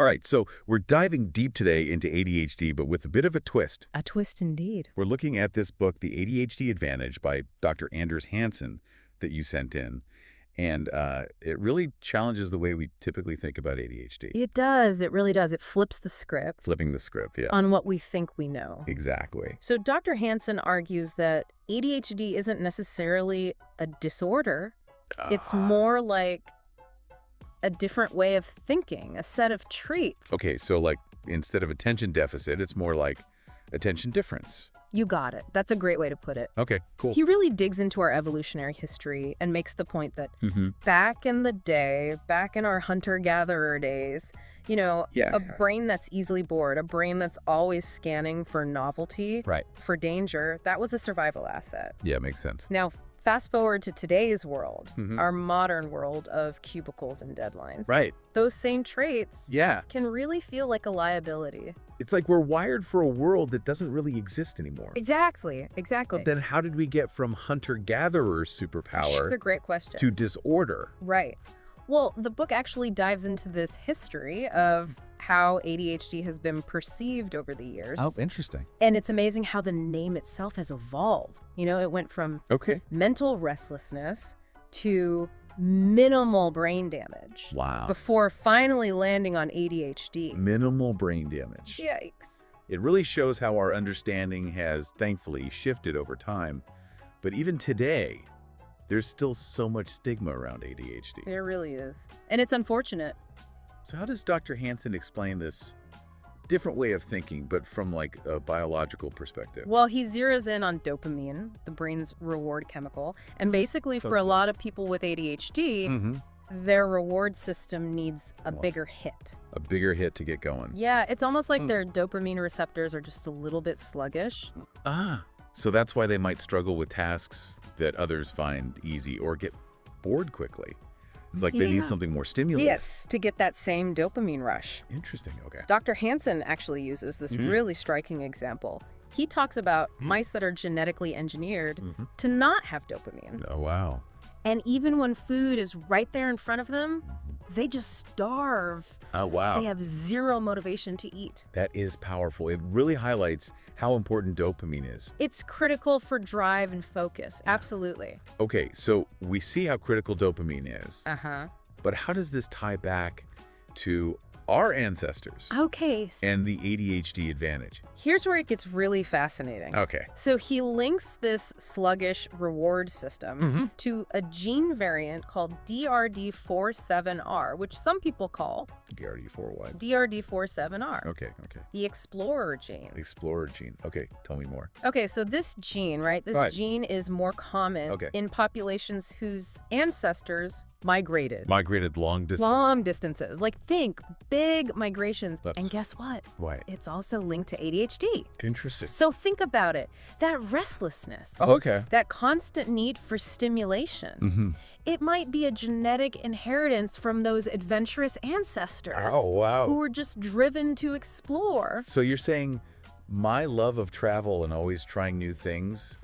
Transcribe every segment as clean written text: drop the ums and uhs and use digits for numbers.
right, so we're diving deep today into ADHD, but with a bit of a twist. A twist indeed. We're looking at this book, The ADHD Advantage by Dr. Anders Hansen that you sent in. And it really challenges the way we typically think about ADHD. It does. It really does. It flips the script. Flipping the script, yeah. On what we think we know. Exactly. So Dr. Hansen argues that ADHD isn't necessarily a disorder. It's more like a different way of thinking, a set of traits. Okay, so like instead of attention deficit, it's more like attention difference. You got it. That's a great way to put it. Okay, cool. He really digs into our evolutionary history and makes the point that back in the day, back in our hunter-gatherer days, a brain that's easily bored, a brain that's always scanning for novelty, for danger, that was a survival asset. Yeah, makes sense. Now, fast forward to today's world, our modern world of cubicles and deadlines. Right. Those same traits can really feel like a liability. It's like we're wired for a world that doesn't really exist anymore. Exactly. But then how did we get from hunter-gatherer superpower That's a great question. to disorder? Right. Well, the book actually dives into this history of how ADHD has been perceived over the years. Oh, interesting. And it's amazing how the name itself has evolved. It went from mental restlessness to minimal brain damage. Wow. Before finally landing on ADHD. Minimal brain damage. Yikes. It really shows how our understanding has, thankfully, shifted over time. But even today, there's still so much stigma around ADHD. There really is. And it's unfortunate. So how does Dr. Hansen explain this different way of thinking, but from like a biological perspective? Well, he zeroes in on dopamine, the brain's reward chemical. And basically for a lot of people with ADHD, their reward system needs a bigger hit. A bigger hit to get going. Yeah, it's almost like their dopamine receptors are just a little bit sluggish. So that's why they might struggle with tasks that others find easy or get bored quickly. It's like they need something more stimulating. Yes, to get that same dopamine rush. Interesting, okay. Dr. Hansen actually uses this really striking example. He talks about mice that are genetically engineered to not have dopamine. Oh, wow. And even when food is right there in front of them, they just starve. Oh, wow. They have zero motivation to eat. That is powerful. It really highlights how important dopamine is. It's critical for drive and focus. Absolutely. Okay, so we see how critical dopamine is. But how does this tie back to our ancestors? Okay. And the ADHD advantage? Here's where it gets really fascinating. Okay. So he links this sluggish reward system to a gene variant called DRD47R, which some people call DRD4 what? DRD47R. Okay. The explorer gene. Explorer gene. Okay, tell me more. Okay, so this gene, right? This gene is more common in populations whose ancestors migrated. Migrated long distance. Long distances. Like think big migrations. That's... And guess what? What? It's also linked to ADHD. Interesting. So think about it. That restlessness. Oh, okay. That constant need for stimulation. It might be a genetic inheritance from those adventurous ancestors. Oh, wow. Who were just driven to explore. So you're saying my love of travel and always trying new things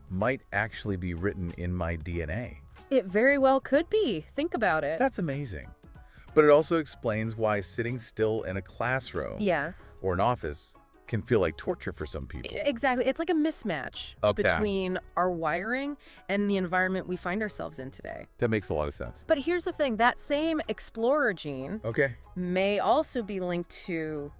might actually be written in my DNA. It very well could be. Think about it. That's amazing. But it also explains why sitting still in a classroom or an office can feel like torture for some people. Exactly. It's like a mismatch between our wiring and the environment we find ourselves in today. That makes a lot of sense. But here's the thing. That same explorer gene may also be linked to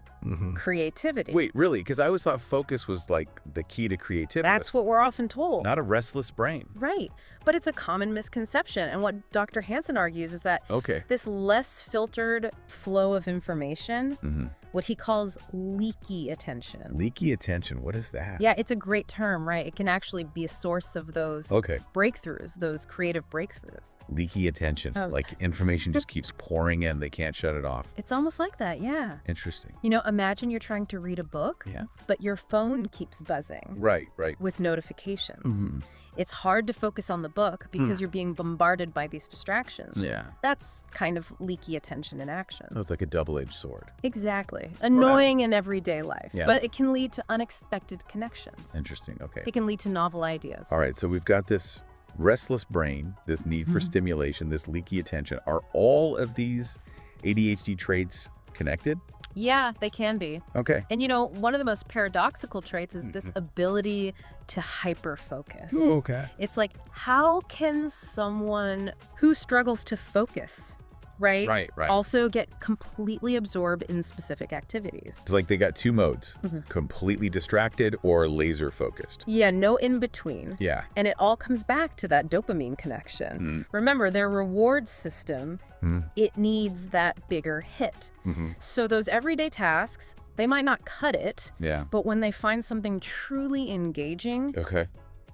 creativity. Wait, really? Because I always thought focus was like the key to creativity. That's what we're often told. Not a restless brain. Right. But it's a common misconception. And what Dr. Hansen argues is that this less filtered flow of information, what he calls leaky attention. Leaky attention? What is that? Yeah, it's a great term, right? It can actually be a source of those breakthroughs, those creative breakthroughs. Leaky attention. Like information just keeps pouring in. They can't shut it off. It's almost like that, yeah. Interesting. Imagine you're trying to read a book, but your phone keeps buzzing. Right. With notifications. It's hard to focus on the book because you're being bombarded by these distractions. Yeah. That's kind of leaky attention in action. So it's like a double-edged sword. Exactly. Annoying in everyday life, but it can lead to unexpected connections. Interesting, okay. It can lead to novel ideas. All right, so we've got this restless brain, this need for stimulation, this leaky attention. Are all of these ADHD traits connected? Yeah, they can be. Okay. And one of the most paradoxical traits is this ability to hyper-focus. Okay. It's like, how can someone who struggles to focus, right, also get completely absorbed in specific activities? It's like they got two modes, completely distracted or laser focused. Yeah, no in between. Yeah. And it all comes back to that dopamine connection. Remember, their reward system, it needs that bigger hit. So those everyday tasks, they might not cut it, but when they find something truly engaging,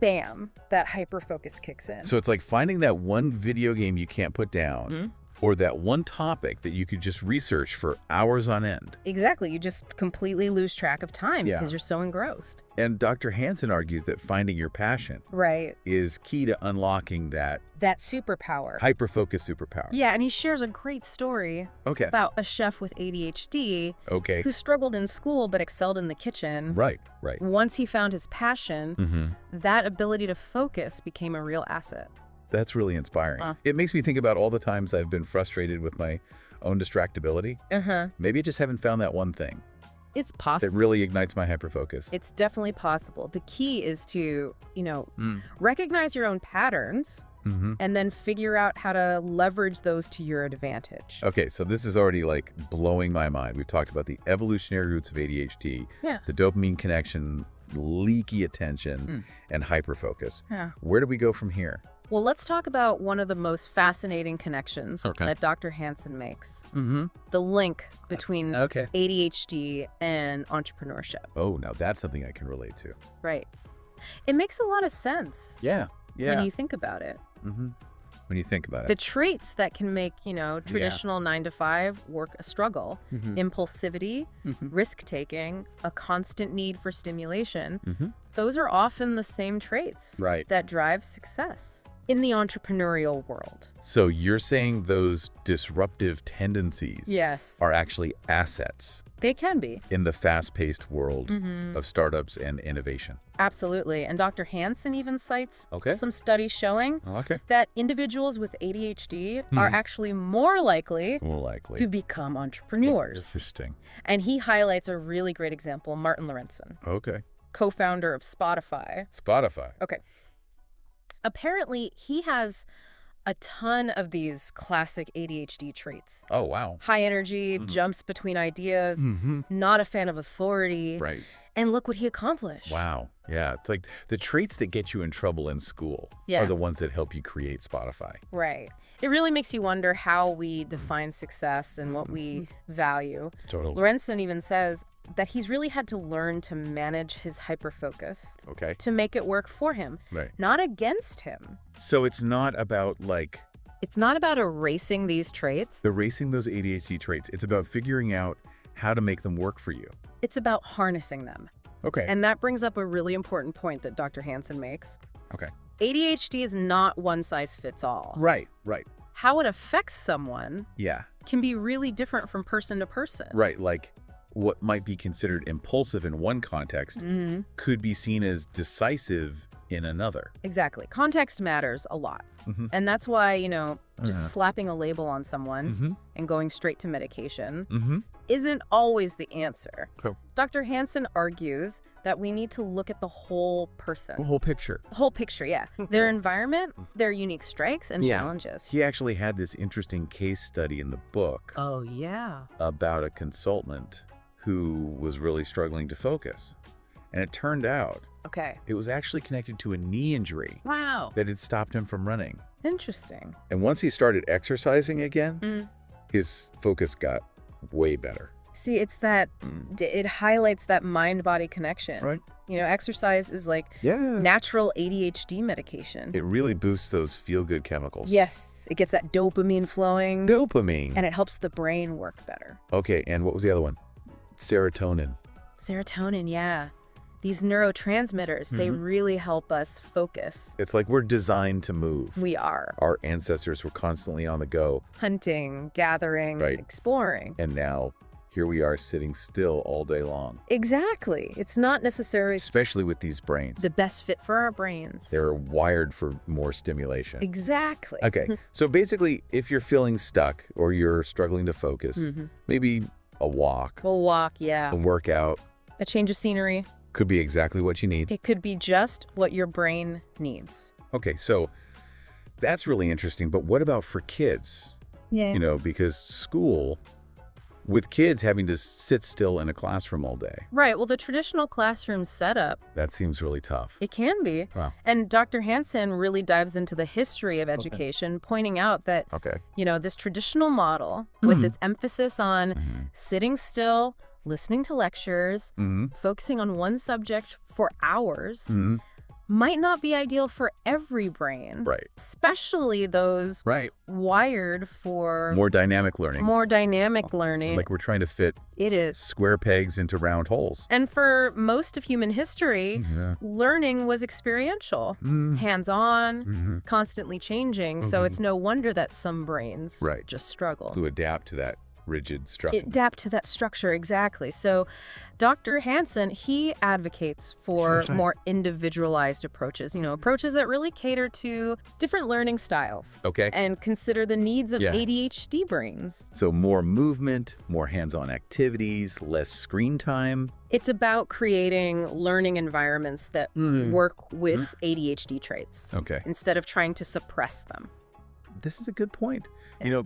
bam, that hyper-focus kicks in. So it's like finding that one video game you can't put down, or that one topic that you could just research for hours on end. Exactly. You just completely lose track of time because you're so engrossed. And Dr. Hansen argues that finding your passion is key to unlocking that superpower. Hyper-focus superpower. Yeah, and he shares a great story about a chef with ADHD who struggled in school but excelled in the kitchen. Right. Once he found his passion, that ability to focus became a real asset. That's really inspiring. It makes me think about all the times I've been frustrated with my own distractibility. Maybe I just haven't found that one thing. It's possible. That really ignites my hyperfocus. It's definitely possible. The key is to, recognize your own patterns and then figure out how to leverage those to your advantage. Okay, so this is already like blowing my mind. We've talked about the evolutionary roots of ADHD, the dopamine connection, leaky attention, and hyperfocus. Where do we go from here? Well, let's talk about one of the most fascinating connections that Dr. Hansen makes. The link between ADHD and entrepreneurship. Oh, now that's something I can relate to. Right. It makes a lot of sense. Yeah. When you think about it. When you think about it. The traits that can make, traditional 9 to 5 work a struggle. Impulsivity, risk-taking, a constant need for stimulation. Those are often the same traits that drive success in the entrepreneurial world. So you're saying those disruptive tendencies are actually assets. They can be. In the fast-paced world of startups and innovation. Absolutely. And Dr. Hansen even cites some studies showing that individuals with ADHD are actually more likely to become entrepreneurs. Interesting. And he highlights a really great example, Martin Lorentzen. Co-founder of Spotify. Okay. Apparently, he has a ton of these classic ADHD traits. Oh, wow. High energy, jumps between ideas, not a fan of authority. And look what he accomplished. Wow. Yeah. It's like the traits that get you in trouble in school are the ones that help you create Spotify. Right. It really makes you wonder how we define success and what we value. Totally. Lorentzen even says that he's really had to learn to manage his hyperfocus to make it work for him, not against him. So it's not about it's not about erasing these traits. Erasing those ADHD traits. It's about figuring out how to make them work for you. It's about harnessing them. And that brings up a really important point that Dr. Hansen makes. ADHD is not one size fits all. Right. How it affects someone can be really different from person to person. Right. Like what might be considered impulsive in one context could be seen as decisive in another. Exactly. Context matters a lot. And that's why, just slapping a label on someone and going straight to medication isn't always the answer. Dr. Hansen argues that we need to look at the whole person. The whole picture. The whole picture, yeah. Their environment, their unique strengths and challenges. He actually had this interesting case study in the book. Oh, yeah. About a consultant who was really struggling to focus. And it turned out it was actually connected to a knee injury. Wow. That had stopped him from running. Interesting. And once he started exercising again, his focus got way better. See, it's that it highlights that mind-body connection. Right. Exercise is like natural ADHD medication. It really boosts those feel-good chemicals. Yes. It gets that dopamine flowing. And it helps the brain work better. Okay, and what was the other one? Serotonin. Serotonin, yeah. These neurotransmitters, they really help us focus. It's like we're designed to move. We are. Our ancestors were constantly on the go. Hunting, gathering, exploring. And now, here we are sitting still all day long. Exactly. It's not necessarily... Especially with these brains. The best fit for our brains. They're wired for more stimulation. Exactly. Okay. So basically, if you're feeling stuck or you're struggling to focus, maybe a walk. A walk, yeah. A workout. A change of scenery. Could be exactly what you need. It could be just what your brain needs. Okay, so that's really interesting. But what about for kids? Yeah. You know, because school, with kids having to sit still in a classroom all day. Right. Well, the traditional classroom setup. That seems really tough. It can be. Wow. And Dr. Hansen really dives into the history of education, pointing out that, this traditional model with its emphasis on sitting still, listening to lectures, focusing on one subject for hours, might not be ideal for every brain. Right. Especially those wired for more dynamic learning. Like we're trying to fit square pegs into round holes. And for most of human history, learning was experiential, hands-on, constantly changing. So it's no wonder that some brains just struggle to adapt to that rigid structure. Adapt to that structure, exactly. So Dr. Hansen, he advocates for more individualized approaches, approaches that really cater to different learning styles. Okay. And consider the needs of ADHD brains. So more movement, more hands-on activities, less screen time. It's about creating learning environments that work with ADHD traits. Okay. Instead of trying to suppress them. This is a good point.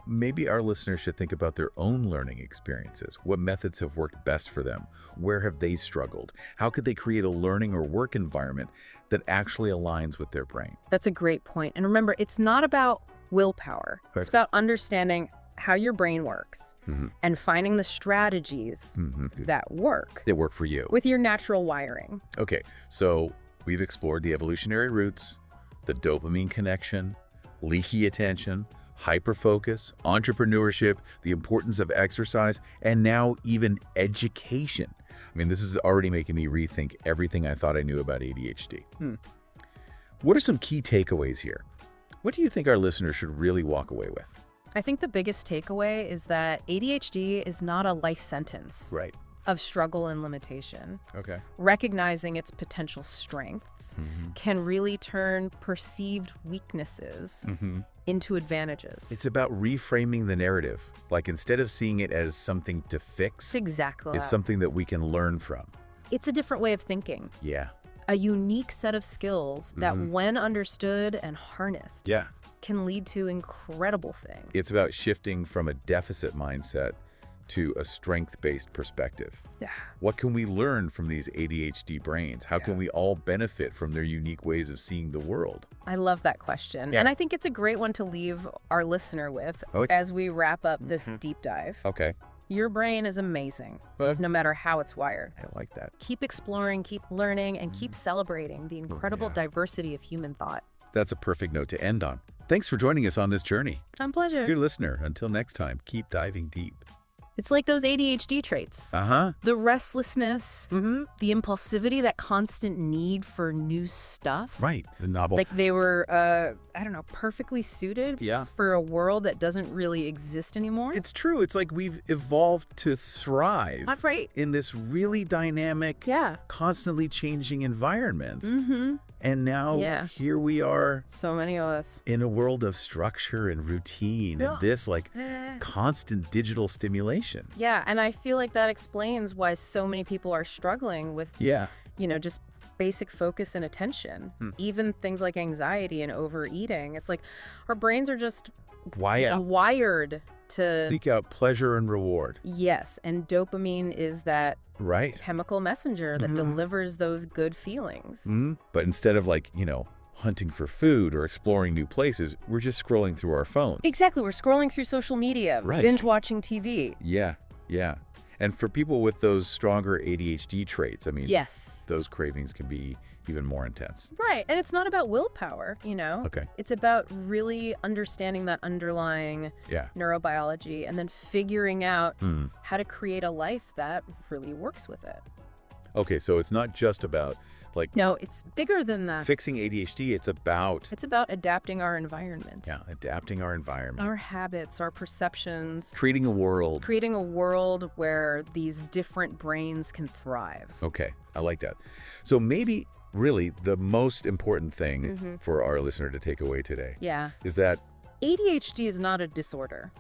Maybe our listeners should think about their own learning experiences. What methods have worked best for them? Where have they struggled? How could they create a learning or work environment that actually aligns with their brain? That's a great point. And remember, it's not about willpower. It's about understanding how your brain works and finding the strategies that work. That work for you. With your natural wiring. Okay, so we've explored the evolutionary roots, the dopamine connection, leaky attention, hyperfocus, entrepreneurship, the importance of exercise, and now even education. I mean, this is already making me rethink everything I thought I knew about ADHD. What are some key takeaways here? What do you think our listeners should really walk away with? I think the biggest takeaway is that ADHD is not a life sentence. Right. Of struggle and limitation. Okay. Recognizing its potential strengths can really turn perceived weaknesses into advantages. It's about reframing the narrative. Like instead of seeing it as something to fix, exactly. It's something that we can learn from. It's a different way of thinking. Yeah. A unique set of skills that when understood and harnessed can lead to incredible things. It's about shifting from a deficit mindset to a strength-based perspective. Yeah. What can we learn from these ADHD brains? How can we all benefit from their unique ways of seeing the world? I love that question. And I think it's a great one to leave our listener with as we wrap up this deep dive. Okay. Your brain is amazing, no matter how it's wired. I like that. Keep exploring, keep learning, and keep celebrating the incredible diversity of human thought. That's a perfect note to end on. Thanks for joining us on this journey. My pleasure. Dear listener, until next time, keep diving deep. It's like those ADHD traits. The restlessness, the impulsivity, that constant need for new stuff. Right. The novel. Like they were, perfectly suited for a world that doesn't really exist anymore. It's true. It's like we've evolved to thrive in this really dynamic, constantly changing environment. And now here we are. So many of us. In a world of structure and routine and this constant digital stimulation. Yeah, and I feel like that explains why so many people are struggling with, just basic focus and attention. Even things like anxiety and overeating. It's like our brains are just wired to seek out pleasure and reward. Yes, and dopamine is that chemical messenger that delivers those good feelings. But instead of hunting for food or exploring new places, we're just scrolling through our phones. Exactly. We're scrolling through social media, binge watching TV. Yeah. And for people with those stronger ADHD traits, I mean, those cravings can be even more intense. Right. And it's not about willpower, Okay. It's about really understanding that underlying neurobiology and then figuring out how to create a life that really works with it. Okay, so it's not just about no, it's bigger than that. Fixing ADHD, it's about adapting our environment. Yeah, adapting our environment. Our habits, our perceptions. Creating a world where these different brains can thrive. Okay, I like that. So maybe really the most important thing for our listener to take away today is that ADHD is not a disorder.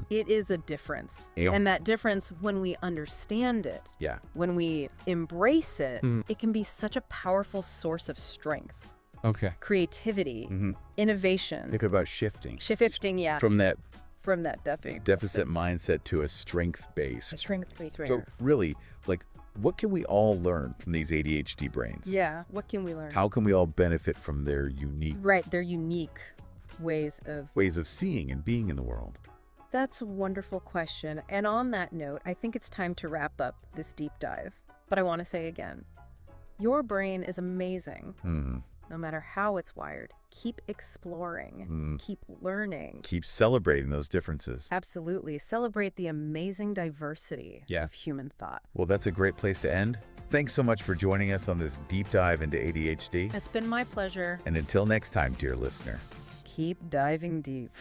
It is a difference. Yeah. And that difference, when we understand it, when we embrace it, it can be such a powerful source of strength. Okay. Creativity, innovation. Think about shifting. Shifting, yeah. From that deficit mindset to a strength-based. Strength-based. So really, like, what can we all learn from these ADHD brains? Yeah, what can we learn? How can we all benefit from their unique their unique ways of seeing and being in the world? That's a wonderful question. And on that note, I think it's time to wrap up this deep dive. But I want to say again, your brain is amazing. No matter how it's wired. Keep exploring. Keep learning. Keep celebrating those differences. Absolutely. Celebrate the amazing diversity of human thought. Well, that's a great place to end. Thanks so much for joining us on this deep dive into ADHD. It's been my pleasure. And until next time, dear listener, Keep diving deep.